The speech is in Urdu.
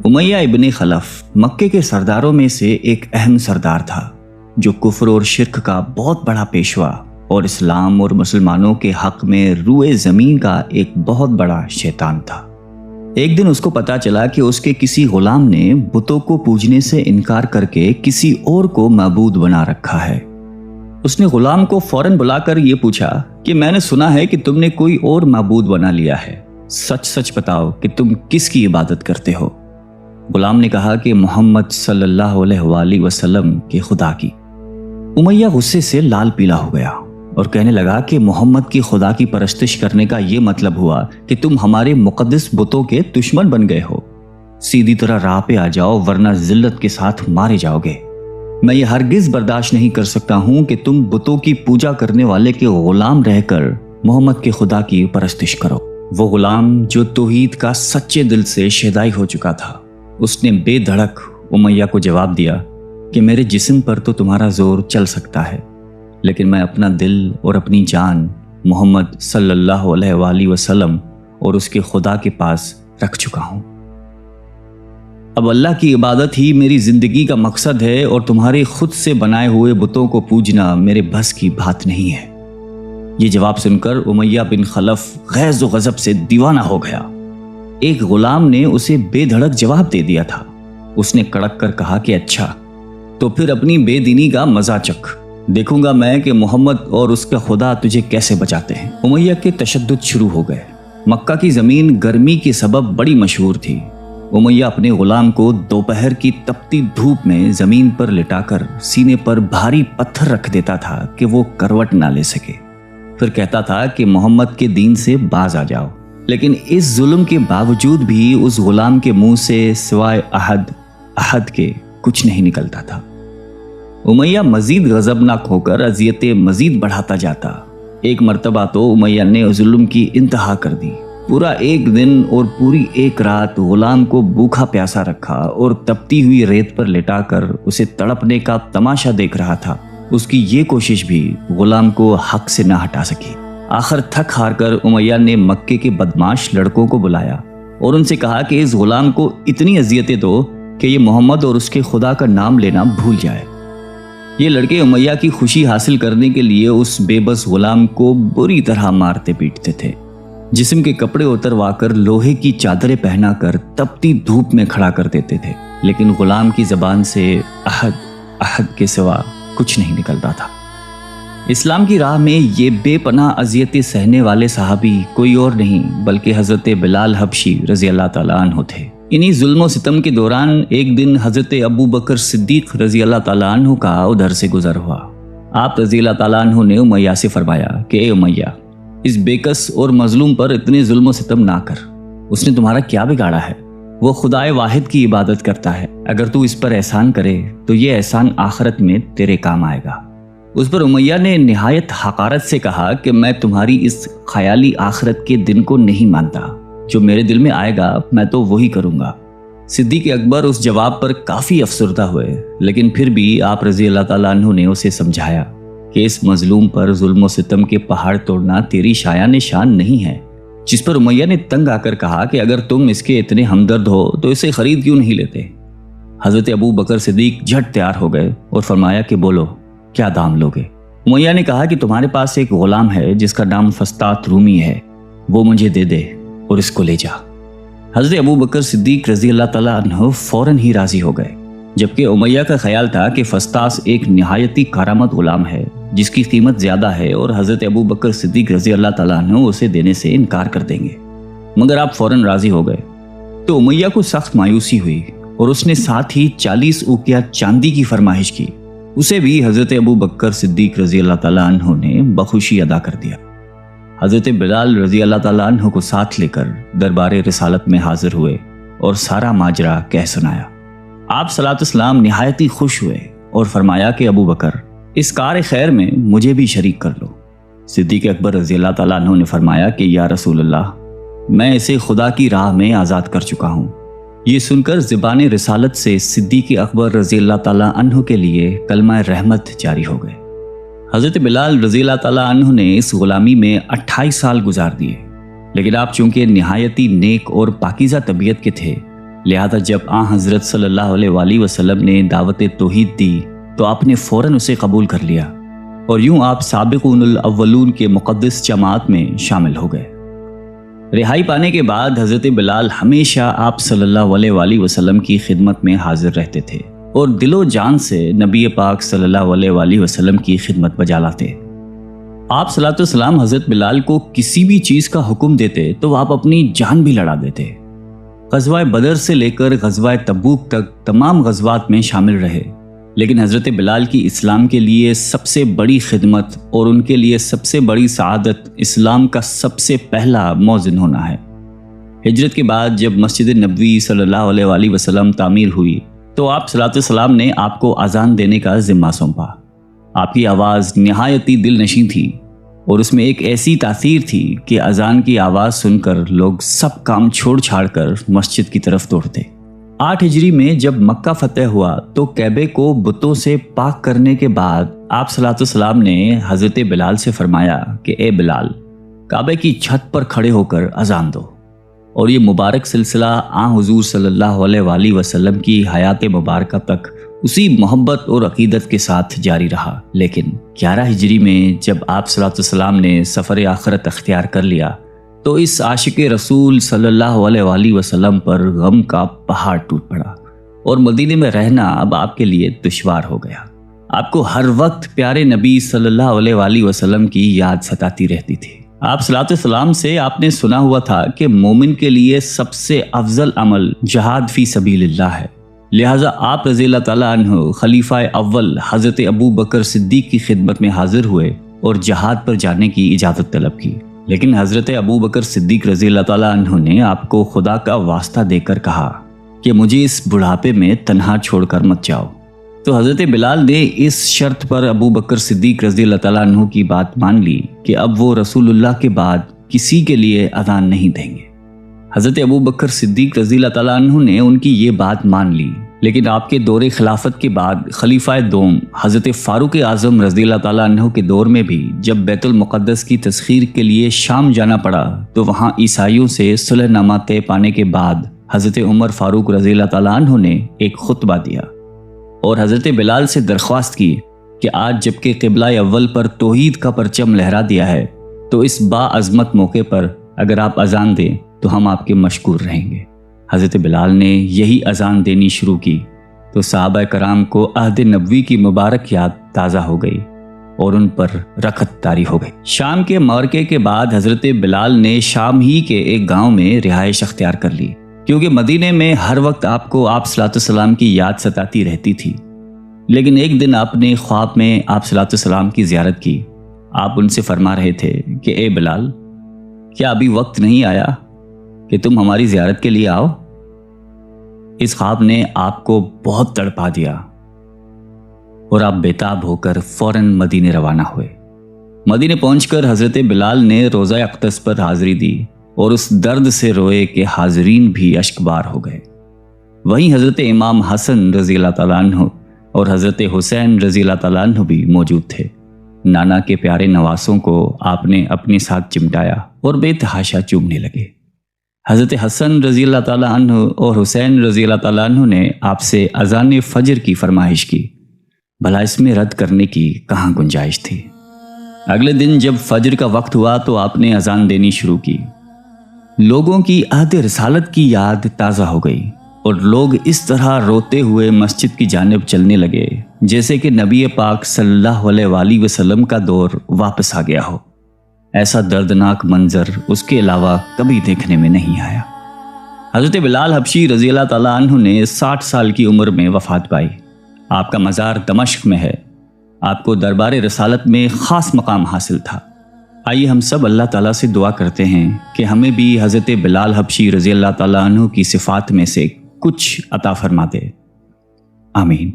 امیہ ابن خلف مکے کے سرداروں میں سے ایک اہم سردار تھا جو کفر اور شرک کا بہت بڑا پیشوا اور اسلام اور مسلمانوں کے حق میں روئے زمین کا ایک بہت بڑا شیطان تھا۔ ایک دن اس کو پتا چلا کہ اس کے کسی غلام نے بتوں کو پوجنے سے انکار کر کے کسی اور کو معبود بنا رکھا ہے۔ اس نے غلام کو فوراً بلا کر یہ پوچھا کہ میں نے سنا ہے کہ تم نے کوئی اور معبود بنا لیا ہے، سچ سچ بتاؤ کہ تم کس کی عبادت کرتے ہو؟ غلام نے کہا کہ محمد صلی اللہ علیہ وآلہ وسلم کے خدا کی۔ امیہ غصے سے لال پیلا ہو گیا اور کہنے لگا کہ محمد کی خدا کی پرستش کرنے کا یہ مطلب ہوا کہ تم ہمارے مقدس بتوں کے دشمن بن گئے ہو۔ سیدھی طرح راہ پہ آ جاؤ ورنہ ذلت کے ساتھ مارے جاؤ گے۔ میں یہ ہرگز برداشت نہیں کر سکتا ہوں کہ تم بتوں کی پوجا کرنے والے کے غلام رہ کر محمد کے خدا کی پرستش کرو۔ وہ غلام جو توحید کا سچے دل سے شیدائی ہو چکا تھا، اس نے بے دھڑک امیہ کو جواب دیا کہ میرے جسم پر تو تمہارا زور چل سکتا ہے، لیکن میں اپنا دل اور اپنی جان محمد صلی اللہ علیہ وآلہ وسلم اور اس کے خدا کے پاس رکھ چکا ہوں۔ اب اللہ کی عبادت ہی میری زندگی کا مقصد ہے اور تمہارے خود سے بنائے ہوئے بتوں کو پوجنا میرے بس کی بات نہیں ہے۔ یہ جواب سن کر امیہ بن خلف غیظ و غضب سے دیوانہ ہو گیا۔ ایک غلام نے اسے بے دھڑک جواب دے دیا تھا۔ اس نے کڑک کر کہا کہ اچھا تو پھر اپنی بے دینی کا مزہ چکھ، دیکھوں گا میں کہ محمد اور اس کا خدا تجھے کیسے بچاتے ہیں۔ امیہ کے تشدد شروع ہو گئے۔ مکہ کی زمین گرمی کے سبب بڑی مشہور تھی۔ امیہ اپنے غلام کو دوپہر کی تپتی دھوپ میں زمین پر لٹا کر سینے پر بھاری پتھر رکھ دیتا تھا کہ وہ کروٹ نہ لے سکے، پھر کہتا تھا کہ محمد کے دین سے باز آ جاؤ، لیکن اس ظلم کے باوجود بھی اس غلام کے منہ سے سوائے احد کے کچھ نہیں نکلتا تھا۔ امیہ مزید غضبناک ہو کر اذیتیں مزید بڑھاتا جاتا۔ ایک مرتبہ تو امیہ نے ظلم کی انتہا کر دی۔ پورا ایک دن اور پوری ایک رات غلام کو بھوکا پیاسا رکھا اور تپتی ہوئی ریت پر لٹا کر اسے تڑپنے کا تماشا دیکھ رہا تھا۔ اس کی یہ کوشش بھی غلام کو حق سے نہ ہٹا سکی۔ آخر تھک ہار کر امیہ نے مکے کے بدماش لڑکوں کو بلایا اور ان سے کہا کہ اس غلام کو اتنی اذیتیں دو کہ یہ محمد اور اس کے خدا کا نام لینا بھول جائے۔ یہ لڑکے امیہ کی خوشی حاصل کرنے کے لیے اس بے بس غلام کو بری طرح مارتے پیٹتے تھے۔ جسم کے کپڑے اتروا کر لوہے کی چادریں پہنا کر تپتی دھوپ میں کھڑا کر دیتے تھے، لیکن غلام کی زبان سے احد کے سوا کچھ نہیں نکلتا تھا۔ اسلام کی راہ میں یہ بے پناہ اذیتیں سہنے والے صحابی کوئی اور نہیں بلکہ حضرت بلال حبشی رضی اللہ تعالیٰ عنہ تھے۔ انہی ظلم و ستم کے دوران ایک دن حضرت ابو بکر صدیق رضی اللہ تعالیٰ عنہ کا ادھر سے گزر ہوا۔ آپ رضی اللہ تعالیٰ عنہ نے امیہ سے فرمایا کہ اے امیہ، اس بےکس اور مظلوم پر اتنے ظلم و ستم نہ کر، اس نے تمہارا کیا بگاڑا ہے؟ وہ خدائے واحد کی عبادت کرتا ہے، اگر تو اس پر احسان کرے تو یہ احسان آخرت میں تیرے کام آئے گا۔ اس پر امیہ نے نہایت حقارت سے کہا کہ میں تمہاری اس خیالی آخرت کے دن کو نہیں مانتا، جو میرے دل میں آئے گا میں تو وہی کروں گا۔ صدیق اکبر اس جواب پر کافی افسردہ ہوئے، لیکن پھر بھی آپ رضی اللہ تعالیٰ عنہ نے اسے سمجھایا کہ اس مظلوم پر ظلم و ستم کے پہاڑ توڑنا تیری شایان شان نہیں ہے۔ جس پر امیہ نے تنگ آ کر کہا کہ اگر تم اس کے اتنے ہمدرد ہو تو اسے خرید کیوں نہیں لیتے؟ حضرت ابو بکر صدیق جھٹ تیار ہو گئے اور فرمایا کہ بولو کیا دام لوگے؟ امیہ نے کہا کہ تمہارے پاس ایک غلام ہے جس کا نام فسطاط رومی ہے، وہ مجھے دے دے اور اس کو لے جا۔ حضرت ابو بکر صدیق رضی اللہ تعالیٰ عنہ فوراً ہی راضی ہو گئے، جبکہ امیہ کا خیال تھا کہ فسطاط ایک نہایتی کارآمد غلام ہے جس کی قیمت زیادہ ہے اور حضرت ابو بکر صدیق رضی اللہ تعالیٰ عنہ اسے دینے سے انکار کر دیں گے، مگر آپ فوراً راضی ہو گئے۔ تو امیہ کو سخت مایوسی ہوئی اور اس نے ساتھ ہی 40 اوقیہ چاندی کی فرمائش کی۔ اسے بھی حضرت ابو بکر صدیق رضی اللہ تعالیٰ عنہ نے بخوشی ادا کر دیا۔ حضرت بلال رضی اللہ تعالیٰ عنہ کو ساتھ لے کر دربار رسالت میں حاضر ہوئے اور سارا ماجرا کہہ سنایا۔ آپ صلی اللہ علیہ وسلم نہایتی خوش ہوئے اور فرمایا کہ ابو بکر، اس کار خیر میں مجھے بھی شریک کر لو۔ صدیق اکبر رضی اللہ تعالیٰ عنہ نے فرمایا کہ یا رسول اللہ، میں اسے خدا کی راہ میں آزاد کر چکا ہوں۔ یہ سن کر زبان رسالت سے صدیق اکبر رضی اللہ تعالیٰ عنہ کے لیے کلمہ رحمت جاری ہو گئے۔ حضرت بلال رضی اللہ تعالیٰ عنہ نے اس غلامی میں 28 سال گزار دیے، لیکن آپ چونکہ نہایتی نیک اور پاکیزہ طبیعت کے تھے، لہذا جب حضرت صلی اللہ علیہ وآلہ وسلم نے دعوت توحید دی تو آپ نے فوراً اسے قبول کر لیا، اور یوں آپ سابقون الاولون کے مقدس جماعت میں شامل ہو گئے۔ رہائی پانے کے بعد حضرت بلال ہمیشہ آپ صلی اللہ علیہ وآلہ وسلم کی خدمت میں حاضر رہتے تھے اور دل و جان سے نبی پاک صلی اللہ علیہ وآلہ وسلم کی خدمت بجا لاتے۔ آپ صلی اللہ علیہ وسلم حضرت بلال کو کسی بھی چیز کا حکم دیتے تو آپ اپنی جان بھی لڑا دیتے۔ غزوہ بدر سے لے کر غزوہ تبوک تک تمام غزوات میں شامل رہے، لیکن حضرت بلال کی اسلام کے لیے سب سے بڑی خدمت اور ان کے لیے سب سے بڑی سعادت اسلام کا سب سے پہلا مؤذن ہونا ہے۔ ہجرت کے بعد جب مسجد نبوی صلی اللہ علیہ وآلہ وسلم تعمیر ہوئی تو آپ صلی اللہ علیہ وسلم نے آپ کو اذان دینے کا ذمہ سونپا۔ آپ کی آواز نہایت ہی دل نشیں تھی اور اس میں ایک ایسی تاثیر تھی کہ اذان کی آواز سن کر لوگ سب کام چھوڑ چھاڑ کر مسجد کی طرف دوڑتے۔ 8 ہجری میں جب مکہ فتح ہوا تو کعبے کو بتوں سے پاک کرنے کے بعد آپ صلی اللہ علیہ وسلم نے حضرت بلال سے فرمایا کہ اے بلال، کعبے کی چھت پر کھڑے ہو کر اذان دو، اور یہ مبارک سلسلہ حضور صلی اللہ علیہ وآلہ وسلم کی حیات مبارکہ تک اسی محبت اور عقیدت کے ساتھ جاری رہا۔ لیکن 11 ہجری میں جب آپ صلی اللہ علیہ وسلم نے سفر آخرت اختیار کر لیا تو اس عاشق رسول صلی اللہ علیہ وآلہ وسلم پر غم کا پہاڑ ٹوٹ پڑا، اور مدینے میں رہنا اب آپ کے لیے دشوار ہو گیا۔ آپ کو ہر وقت پیارے نبی صلی اللہ علیہ وآلہ وسلم کی یاد ستاتی رہتی تھی۔ آپ صلی اللہ علیہ وسلم سے آپ نے سنا ہوا تھا کہ مومن کے لیے سب سے افضل عمل جہاد فی سبیل اللہ ہے، لہٰذا آپ رضی اللہ تعالیٰ عنہ خلیفہ اول حضرت ابو بکر صدیق کی خدمت میں حاضر ہوئے اور جہاد پر جانے کی اجازت طلب کی، لیکن حضرت ابو بکر صدیق رضی اللہ تعالیٰ عنہ نے آپ کو خدا کا واسطہ دے کر کہا کہ مجھے اس بڑھاپے میں تنہا چھوڑ کر مت جاؤ۔ تو حضرت بلال نے اس شرط پر ابو بکر صدیق رضی اللہ تعالیٰ عنہ کی بات مان لی کہ اب وہ رسول اللہ کے بعد کسی کے لیے اذان نہیں دیں گے۔ حضرت ابو بکر صدیق رضی اللہ تعالیٰ عنہ نے ان کی یہ بات مان لی، لیکن آپ کے دور خلافت کے بعد خلیفہ دوم حضرت فاروق اعظم رضی اللہ تعالیٰ عنہ کے دور میں بھی جب بیت المقدس کی تسخیر کے لیے شام جانا پڑا تو وہاں عیسائیوں سے صلح نامہ طے پانے کے بعد حضرت عمر فاروق رضی اللہ تعالیٰ عنہ نے ایک خطبہ دیا اور حضرت بلال سے درخواست کی کہ آج جبکہ قبلہ اول پر توحید کا پرچم لہرا دیا ہے تو اس باعظمت موقع پر اگر آپ اذان دیں تو ہم آپ کے مشکور رہیں گے۔ حضرت بلال نے یہی اذان دینی شروع کی تو صحابہ کرام کو عہد نبوی کی مبارک یاد تازہ ہو گئی اور ان پر رخت طاری ہو گئی۔ شام کے معرکے کے بعد حضرت بلال نے شام ہی کے ایک گاؤں میں رہائش اختیار کر لی، کیونکہ مدینے میں ہر وقت آپ کو آپ صلی اللہ علیہ وسلم کی یاد ستاتی رہتی تھی۔ لیکن ایک دن آپ نے خواب میں آپ صلی اللہ علیہ وسلم کی زیارت کی۔ آپ ان سے فرما رہے تھے کہ اے بلال، کیا ابھی وقت نہیں آیا کہ تم ہماری زیارت کے لیے آؤ؟ اس خواب نے آپ کو بہت تڑپا دیا اور آپ بیتاب ہو کر فوراً مدینے روانہ ہوئے۔ مدینے پہنچ کر حضرت بلال نے روزہ اقدس پر حاضری دی اور اس درد سے روئے کہ حاضرین بھی اشکبار ہو گئے۔ وہیں حضرت امام حسن رضی اللہ تعالیٰ عنہ اور حضرت حسین رضی اللہ تعالیٰ عنہ بھی موجود تھے۔ نانا کے پیارے نواسوں کو آپ نے اپنے ساتھ چمٹایا اور بے تحاشا چومنے لگے۔ حضرت حسن رضی اللہ تعالیٰ عنہ اور حسین رضی اللہ تعالیٰ عنہ نے آپ سے اذان فجر کی فرمائش کی، بھلا اس میں رد کرنے کی کہاں گنجائش تھی۔ اگلے دن جب فجر کا وقت ہوا تو آپ نے اذان دینی شروع کی۔ لوگوں کی عہد رسالت کی یاد تازہ ہو گئی اور لوگ اس طرح روتے ہوئے مسجد کی جانب چلنے لگے جیسے کہ نبی پاک صلی اللہ علیہ وآلہ وسلم کا دور واپس آ گیا ہو۔ ایسا دردناک منظر اس کے علاوہ کبھی دیکھنے میں نہیں آیا۔ حضرت بلال حبشی رضی اللہ تعالیٰ عنہ نے 60 سال کی عمر میں وفات پائی۔ آپ کا مزار دمشق میں ہے۔ آپ کو دربار رسالت میں خاص مقام حاصل تھا۔ آئیے ہم سب اللہ تعالیٰ سے دعا کرتے ہیں کہ ہمیں بھی حضرت بلال حبشی رضی اللہ تعالیٰ عنہ کی صفات میں سے کچھ عطا فرما دے۔ آمین۔